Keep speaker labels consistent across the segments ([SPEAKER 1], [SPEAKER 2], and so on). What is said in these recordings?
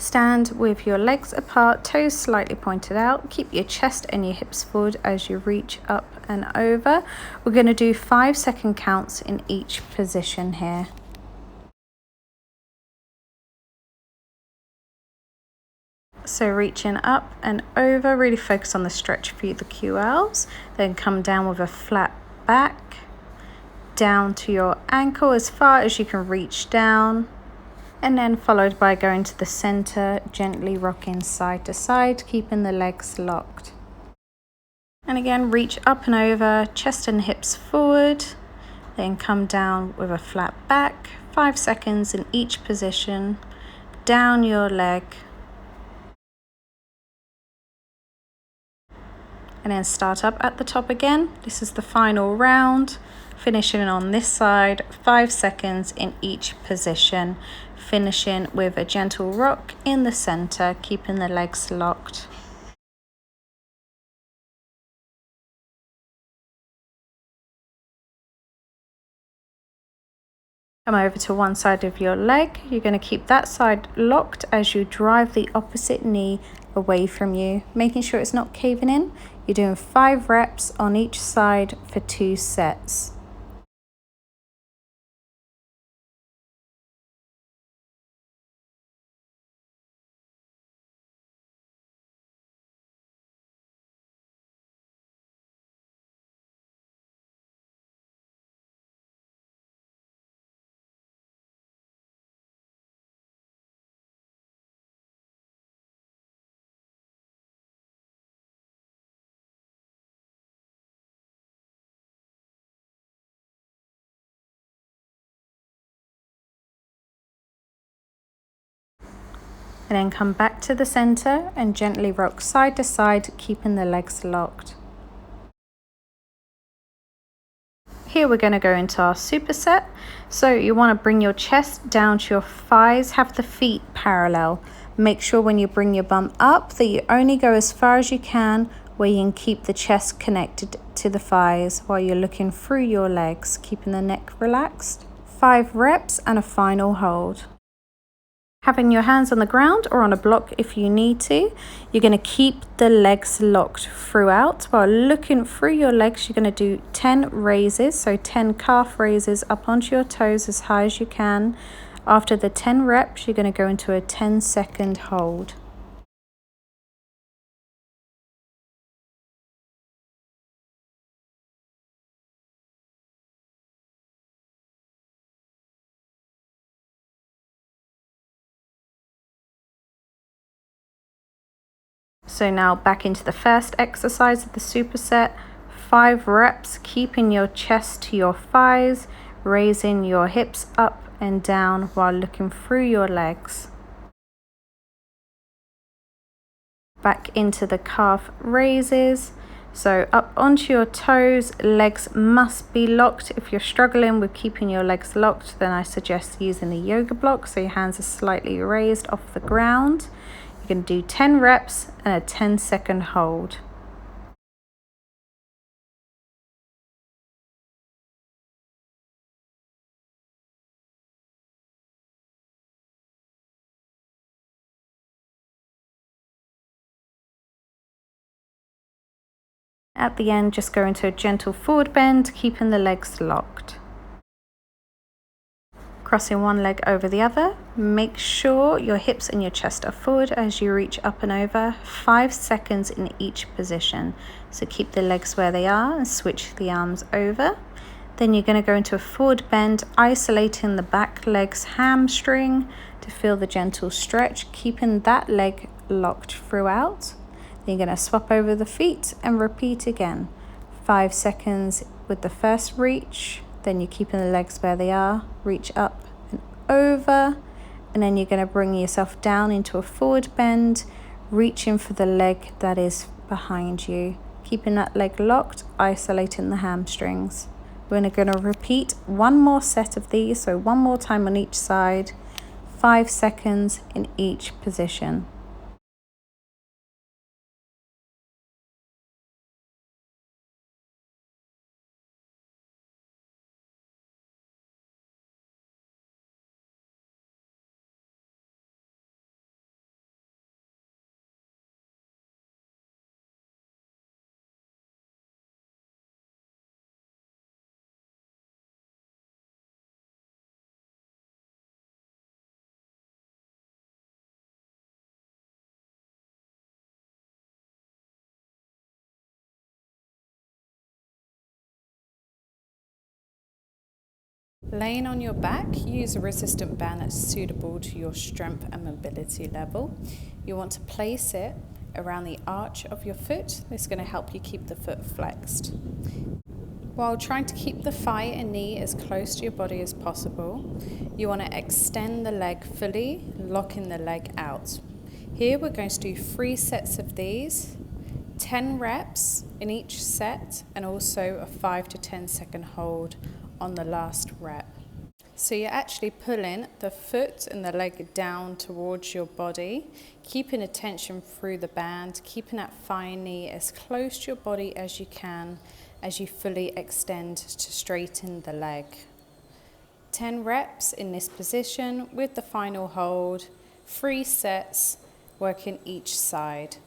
[SPEAKER 1] Stand with your legs apart, toes slightly pointed out. Keep your chest and your hips forward as you reach up and over. We're going to do 5-second counts in each position here. So reaching up and over, really focus on the stretch through the QLs. Then come down with a flat back, down to your ankle as far as you can reach down. And then followed by going to the center, gently rocking side to side, keeping the legs locked. And again, reach up and over, chest and hips forward. Then come down with a flat back, 5 seconds in each position. Down your leg. And then start up at the top again. This is the final round. Finishing on this side, 5 seconds in each position. Finishing with a gentle rock in the center, keeping the legs locked. Come over to one side of your leg. You're going to keep that side locked as you drive the opposite knee away from you, making sure it's not caving in. You're doing 5 reps on each side for 2 sets. And then come back to the center and gently rock side to side, keeping the legs locked. Here we're going to go into our superset. So you want to bring your chest down to your thighs, have the feet parallel. Make sure when you bring your bum up that you only go as far as you can, where you can keep the chest connected to the thighs while you're looking through your legs, keeping the neck relaxed. 5 reps and a final hold. Having your hands on the ground or on a block if you need to, you're going to keep the legs locked throughout. While looking through your legs, you're going to do 10 raises, so 10 calf raises up onto your toes as high as you can. After the 10 reps, you're going to go into a 10-second hold. So now back into the first exercise of the superset, 5 reps, keeping your chest to your thighs, raising your hips up and down while looking through your legs. Back into the calf raises. So up onto your toes, legs must be locked. If you're struggling with keeping your legs locked, then I suggest using the yoga block so your hands are slightly raised off the ground. You can do 10 reps and a 10-second hold. At the end, just go into a gentle forward bend, keeping the legs locked. Crossing one leg over the other. Make sure your hips and your chest are forward as you reach up and over. 5 seconds in each position. So keep the legs where they are and switch the arms over. Then you're going to go into a forward bend, isolating the back leg's hamstring to feel the gentle stretch, keeping that leg locked throughout. Then you're going to swap over the feet and repeat again. 5 seconds with the first reach. Then you're keeping the legs where they are, reach up and over, and then you're going to bring yourself down into a forward bend, reaching for the leg that is behind you, keeping that leg locked, isolating the hamstrings. We're going to repeat one more set of these, so one more time on each side, 5 seconds in each position. Laying on your back, use a resistant band that's suitable to your strength and mobility level. You want to place it around the arch of your foot. This is going to help you keep the foot flexed. While trying to keep the thigh and knee as close to your body as possible, you want to extend the leg fully, locking the leg out. Here we're going to do 3 sets of these, 10 reps in each set, and also a 5 to 10 second hold on the last rep. So you're actually pulling the foot and the leg down towards your body, keeping attention through the band, keeping that thigh and knee as close to your body as you can as you fully extend to straighten the leg. 10 reps in this position with the final hold, 3 sets working each side.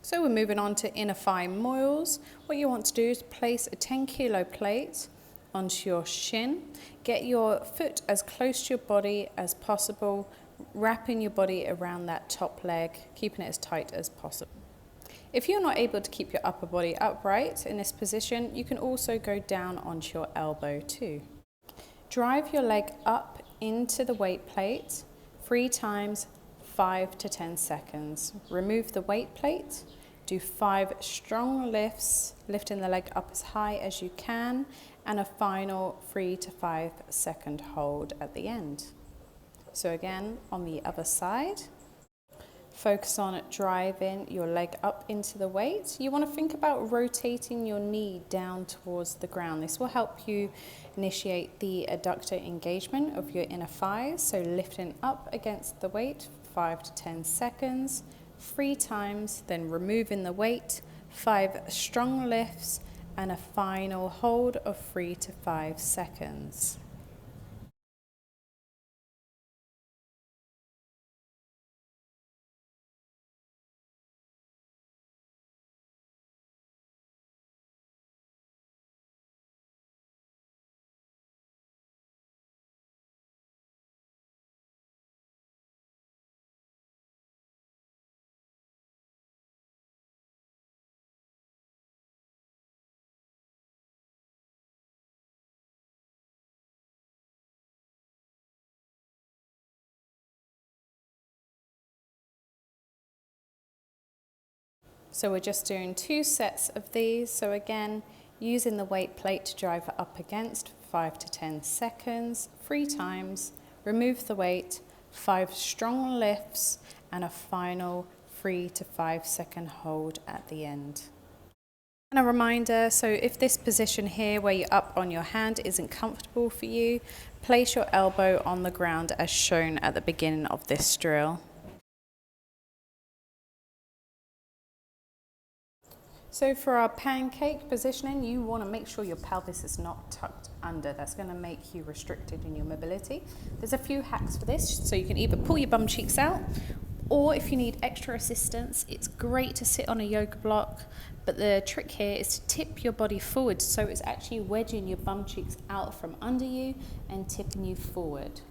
[SPEAKER 1] So we're moving on to inner thigh moils. What you want to do is place a 10-kilo plate onto your shin. Get your foot as close to your body as possible, wrapping your body around that top leg, keeping it as tight as possible. If you're not able to keep your upper body upright in this position, you can also go down onto your elbow too. Drive your leg up into the weight plate 3 times, 5 to 10 seconds. Remove the weight plate. Do 5 strong lifts, lifting the leg up as high as you can, and a final 3 to 5 second hold at the end. So again, on the other side, focus on driving your leg up into the weight. You want to think about rotating your knee down towards the ground. This will help you initiate the adductor engagement of your inner thighs. So lifting up against the weight, 5 to 10 seconds, 3 times, then removing the weight, 5 strong lifts, and a final hold of 3 to 5 seconds. So we're just doing 2 sets of these. So again, using the weight plate to drive up against 5 to 10 seconds, 3 times, remove the weight, 5 strong lifts, and a final 3 to 5 second hold at the end. And a reminder, so if this position here where you're up on your hand isn't comfortable for you, place your elbow on the ground as shown at the beginning of this drill. So for our pancake positioning, you want to make sure your pelvis is not tucked under. That's going to make you restricted in your mobility. There's a few hacks for this, so you can either pull your bum cheeks out, or if you need extra assistance, it's great to sit on a yoga block, but the trick here is to tip your body forward, so it's actually wedging your bum cheeks out from under you and tipping you forward.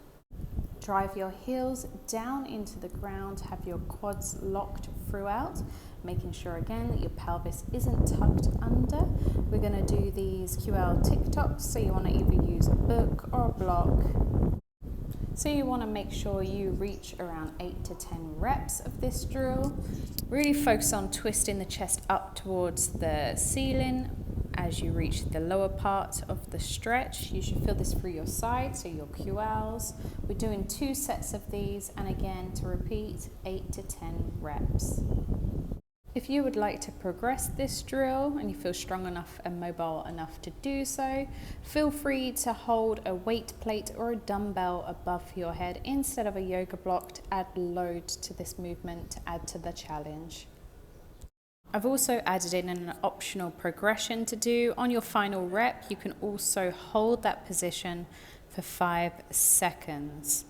[SPEAKER 1] Drive your heels down into the ground, have your quads locked throughout, making sure again that your pelvis isn't tucked under. We're going to do these QL TikToks, so you want to either use a book or a block. So you want to make sure you reach around 8 to 10 reps of this drill. Really focus on twisting the chest up towards the ceiling as you reach the lower part of the stretch. You should feel this through your sides, so your QLs. We're doing 2 sets of these, and again to repeat 8 to 10 reps. If you would like to progress this drill and you feel strong enough and mobile enough to do so, feel free to hold a weight plate or a dumbbell above your head instead of a yoga block to add load to this movement to add to the challenge. I've also added in an optional progression to do. On your final rep, you can also hold that position for 5 seconds.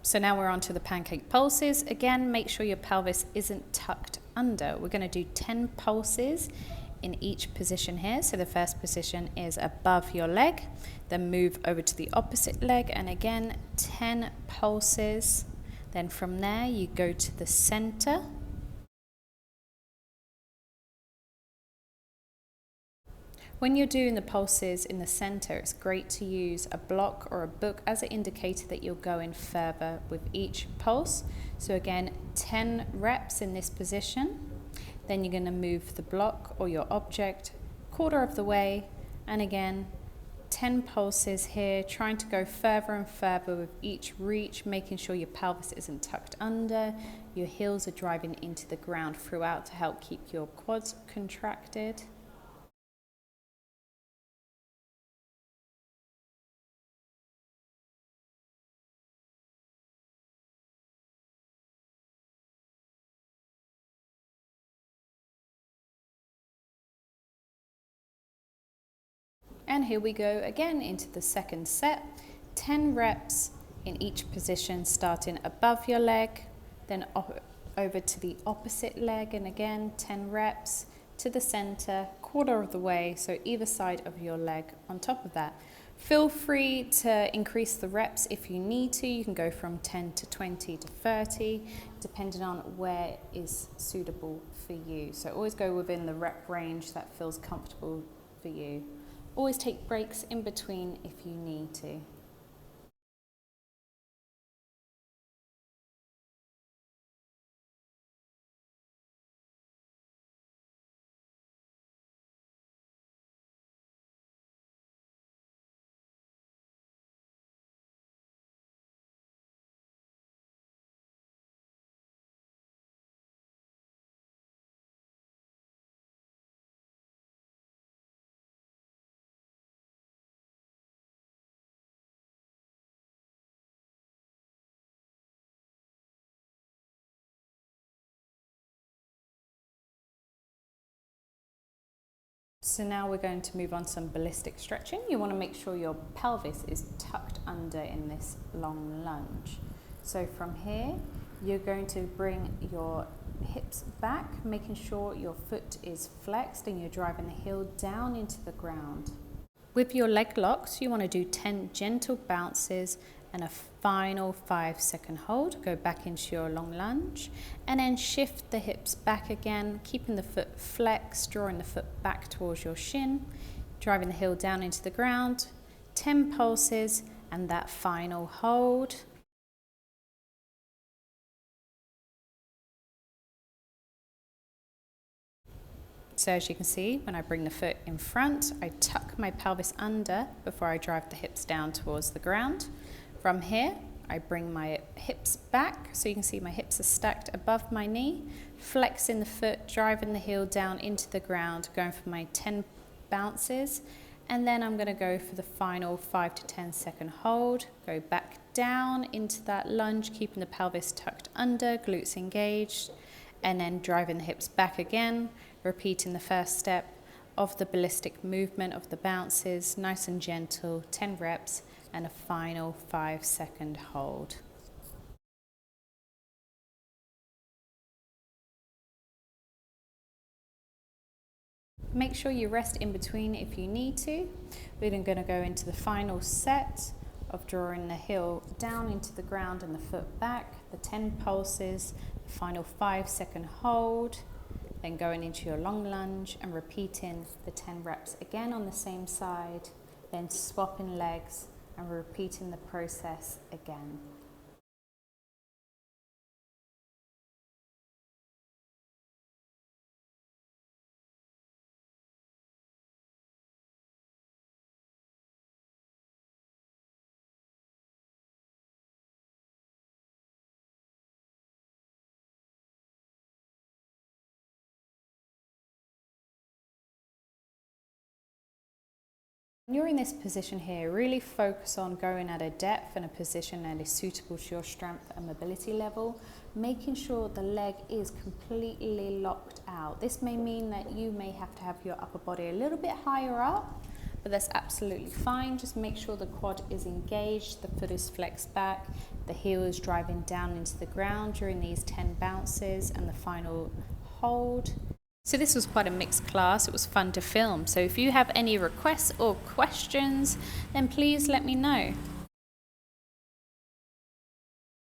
[SPEAKER 1] So now we're on to the pancake pulses. Again, make sure your pelvis isn't tucked under. We're going to do 10 pulses in each position here. So the first position is above your leg, then move over to the opposite leg, and again 10 pulses. Then from there you go to the center. When you're doing the pulses in the center, it's great to use a block or a book as an indicator that you're going further with each pulse. So again, 10 reps in this position. Then you're going to move the block or your object quarter of the way, and again 10 pulses here, trying to go further and further with each reach, making sure your pelvis isn't tucked under, your heels are driving into the ground throughout to help keep your quads contracted. And here we go again into the second set, 10 reps in each position, starting above your leg, then over to the opposite leg, and again 10 reps to the center, quarter of the way, so either side of your leg on top of that. Feel free to increase the reps if you need to. You can go from 10 to 20 to 30, depending on where is suitable for you. So always go within the rep range that feels comfortable for you. Always take breaks in between if you need to. So now we're going to move on to some ballistic stretching. You want to make sure your pelvis is tucked under in this long lunge. So from here, you're going to bring your hips back, making sure your foot is flexed and you're driving the heel down into the ground. With your leg locks, you want to do 10 gentle bounces and a final 5-second hold. Go back into your long lunge and then shift the hips back again, keeping the foot flexed, drawing the foot back towards your shin, driving the heel down into the ground, 10 pulses and that final hold. So as you can see, when I bring the foot in front, I tuck my pelvis under before I drive the hips down towards the ground. From here, I bring my hips back, so you can see my hips are stacked above my knee, flexing the foot, driving the heel down into the ground, going for my 10 bounces, and then I'm going to go for the final 5 to 10 second hold, go back down into that lunge, keeping the pelvis tucked under, glutes engaged, and then driving the hips back again, repeating the first step of the ballistic movement of the bounces, nice and gentle, 10 reps, and a final 5-second hold. Make sure you rest in between if you need to. We're then going to go into the final set of drawing the heel down into the ground and the foot back, the 10 pulses, the final 5-second hold, then going into your long lunge and repeating the 10 reps again on the same side, then swapping legs and repeating the process again. When you're in this position here, really focus on going at a depth and a position that is suitable to your strength and mobility level, making sure the leg is completely locked out. This may mean that you may have to have your upper body a little bit higher up, but that's absolutely fine. Just make sure the quad is engaged, the foot is flexed back, the heel is driving down into the ground during these 10 bounces and the final hold. So this was quite a mixed class. It was fun to film. So if you have any requests or questions, then please let me know.